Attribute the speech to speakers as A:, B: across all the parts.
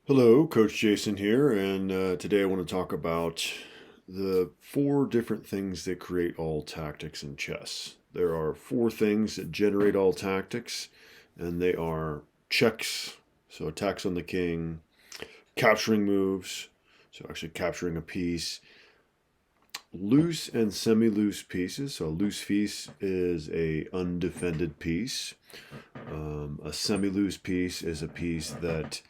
A: Hello, Coach Jason here, and today I want to talk about the four different things that create all tactics in chess. There are four things that generate all tactics, and they are checks, so attacks on the king, capturing moves, so actually capturing a piece, loose and semi-loose pieces. So a loose piece is a undefended piece. A semi-loose piece is a piece that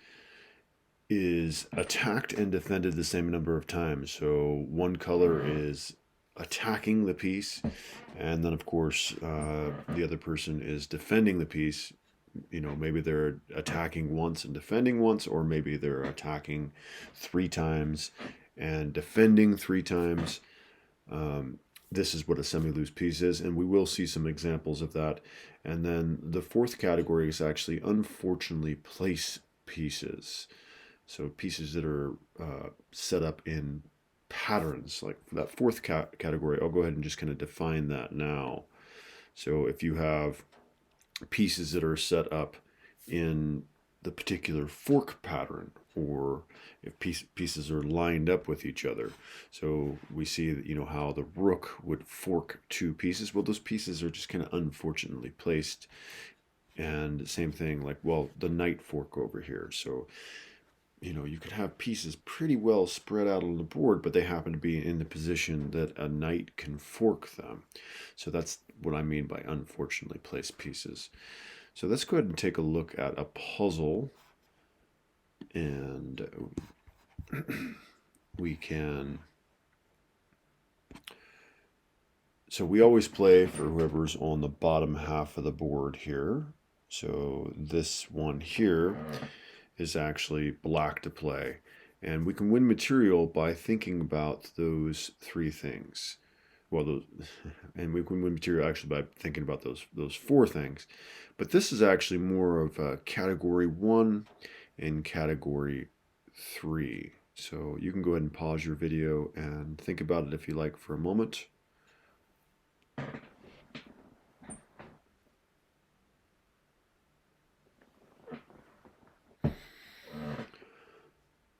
A: is attacked and defended the same number of times. So one color is attacking the piece, and then of course the other person is defending the piece. You know, maybe they're attacking once and defending once, or maybe they're attacking three times and defending three times. This is what a semi-loose piece is, and we will see some examples of that. And then the fourth category is actually unfortunately place pieces. So pieces that are set up in patterns, like for that fourth category, I'll go ahead and just kind of define that now. So if you have pieces that are set up in the particular fork pattern, or if pieces are lined up with each other. So we see that, how the rook would fork two pieces. Well, those pieces are just kind of unfortunately placed. And same thing, like, well, the knight fork over here. So you could have pieces pretty well spread out on the board, but they happen to be in the position that a knight can fork them. So that's what I mean by unfortunately placed pieces. So let's go ahead and take a look at a puzzle, and we can. So we always play for whoever's on the bottom half of the board here. So this one here is actually black to play. And we can win material by thinking about those three things. Well, and we can win material actually by thinking about those four things. But this is actually more of a category 1 and category 3. So you can go ahead and pause your video and think about it if you like for a moment.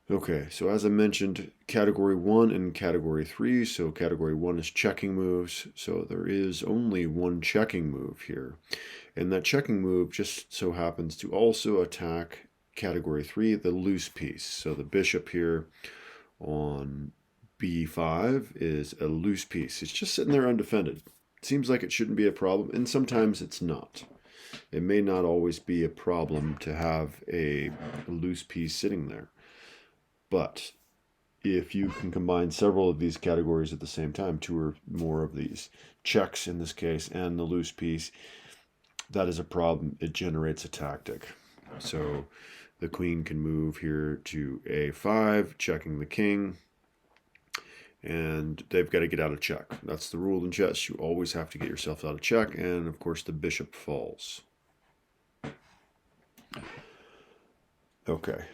A: Okay, so as I mentioned, category 1 and category 3. So category 1 is checking moves. So there is only one checking move here. And that checking move just so happens to also attack category 3, the loose piece. So the bishop here on b5 is a loose piece. It's just sitting there undefended. It seems like it shouldn't be a problem, and sometimes it's not. It may not always be a problem to have a loose piece sitting there. But if you can combine several of these categories at the same time, two or more of these checks in this case, and the loose piece, that is a problem. It generates a tactic. So the queen can move here to a5, checking the king, and they've got to get out of check. That's the rule in chess. You always have to get yourself out of check, and of course the bishop falls. Okay.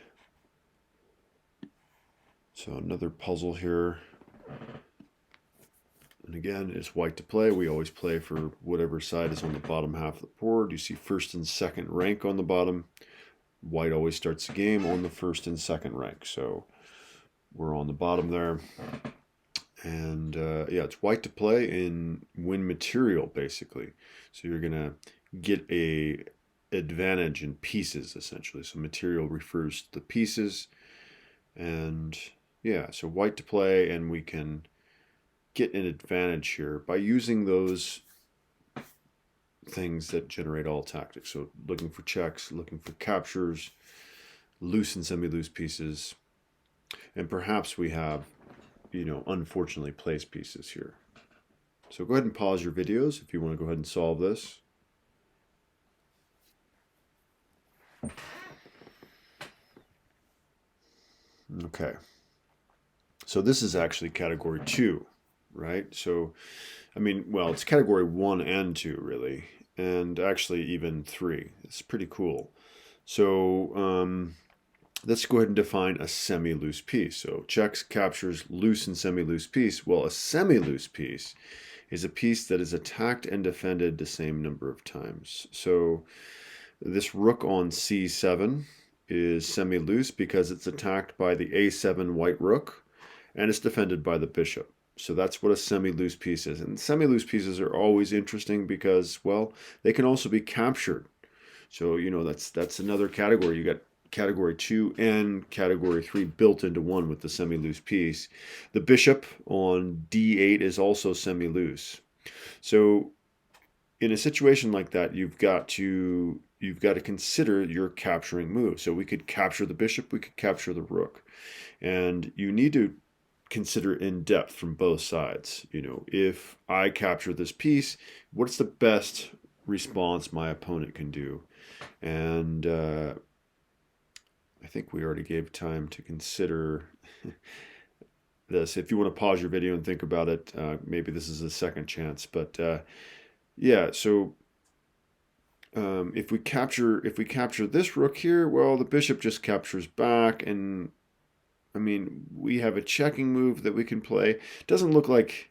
A: So another puzzle here. And again, it's white to play. We always play for whatever side is on the bottom half of the board. You see first and second rank on the bottom. White always starts the game on the first and second rank. So we're on the bottom there. And yeah, it's white to play and win material, basically. So you're going to get a advantage in pieces, essentially. So material refers to the pieces. And yeah, so white to play, and we can get an advantage here by using those things that generate all tactics. So looking for checks, looking for captures, loose and semi-loose pieces, and perhaps we have, unfortunately placed pieces here. So go ahead and pause your videos if you want to go ahead and solve this. Okay. So this is actually category 2, right? So, well, it's category 1 and 2, really, and actually even 3. It's pretty cool. So let's go ahead and define a semi-loose piece. So checks, captures, loose and semi-loose piece. Well, a semi-loose piece is a piece that is attacked and defended the same number of times. So this rook on c7 is semi-loose because it's attacked by the a7 white rook, and it's defended by the bishop. So that's what a semi-loose piece is. And semi-loose pieces are always interesting because, well, they can also be captured. So, that's another category. You got category 2 and category 3 built into one with the semi-loose piece. The bishop on d8 is also semi-loose. So in a situation like that, you've got to consider your capturing move. So we could capture the bishop, we could capture the rook. And you need to consider in depth from both sides. If I capture this piece, what's the best response my opponent can do? And I think we already gave time to consider this. If you want to pause your video and think about it, maybe this is a second chance. But yeah, so if we capture this rook here, well, the bishop just captures back, and I mean, we have a checking move that we can play. Doesn't look like,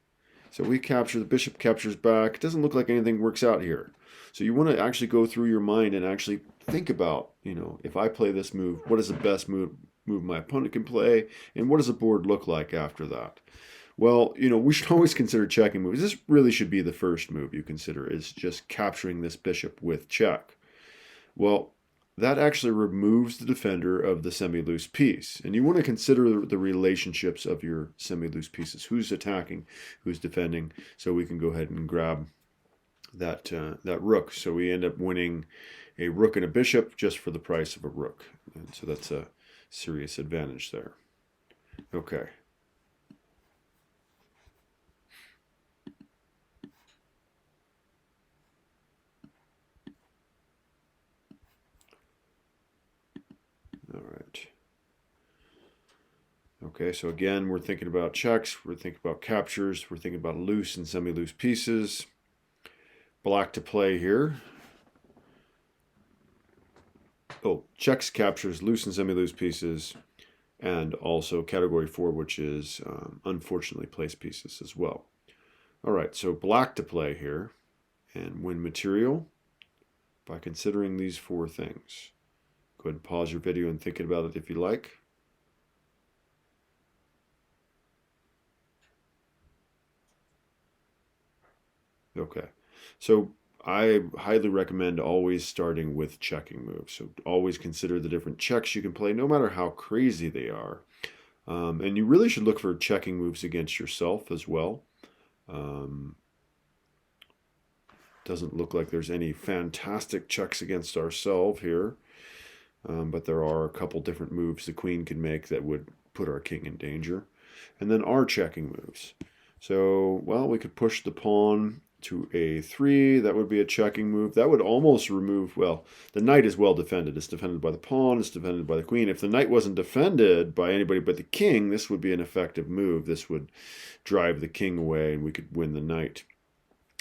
A: so we capture, the bishop captures back. Doesn't look like anything works out here. So you want to actually go through your mind and actually think about, if I play this move, what is the best move my opponent can play, and what does the board look like after that? Well, we should always consider checking moves. This really should be the first move you consider, is just capturing this bishop with check. Well, that actually removes the defender of the semi-loose piece. And you want to consider the relationships of your semi-loose pieces. Who's attacking, who's defending, so we can go ahead and grab that rook. So we end up winning a rook and a bishop just for the price of a rook. And so that's a serious advantage there. Okay. All right. Okay, so again, we're thinking about checks, we're thinking about captures, we're thinking about loose and semi-loose pieces. Black to play here. Oh, checks, captures, loose and semi-loose pieces, and also category 4, which is unfortunately placed pieces as well. All right, so black to play here and win material by considering these 4 things. Go ahead and pause your video and think about it if you like. Okay, so I highly recommend always starting with checking moves. So always consider the different checks you can play, no matter how crazy they are. And you really should look for checking moves against yourself as well. Doesn't look like there's any fantastic checks against ourselves here. But there are a couple different moves the queen can make that would put our king in danger. And then our checking moves. So, well, we could push the pawn to a3. That would be a checking move. That would almost remove, well, the knight is well defended. It's defended by the pawn. It's defended by the queen. If the knight wasn't defended by anybody but the king, this would be an effective move. This would drive the king away, and we could win the knight.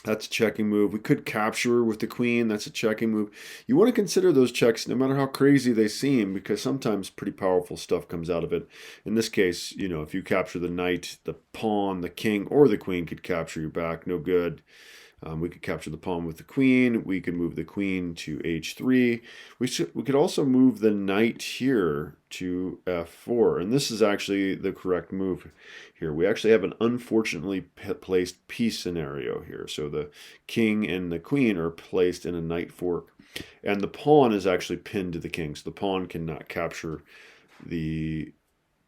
A: That's a checking move. We could capture with the queen. That's a checking move. You want to consider those checks no matter how crazy they seem, because sometimes pretty powerful stuff comes out of it. In this case, if you capture the knight, the pawn, the king, or the queen could capture you back. No good. We could capture the pawn with the queen. We could move the queen to h3. We could also move the knight here to f4. And this is actually the correct move here. We actually have an unfortunately placed piece scenario here. So the king and the queen are placed in a knight fork. And the pawn is actually pinned to the king. So the pawn cannot capture the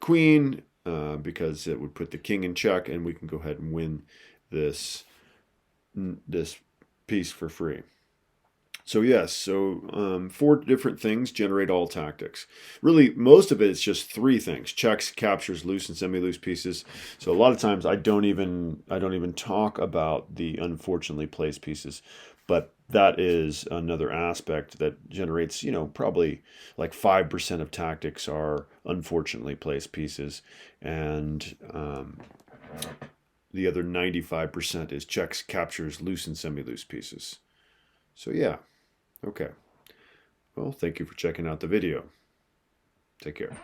A: queen because it would put the king in check, and we can go ahead and win this piece for free. So yes, 4 different things generate all tactics. Really, most of it is just 3 things: checks, captures, loose and semi-loose pieces. So a lot of times I don't even talk about the unfortunately placed pieces, but that is another aspect that generates, probably like 5% of tactics are unfortunately placed pieces, and the other 95% is checks, captures, loose and semi-loose pieces. So yeah, okay. Well, thank you for checking out the video. Take care.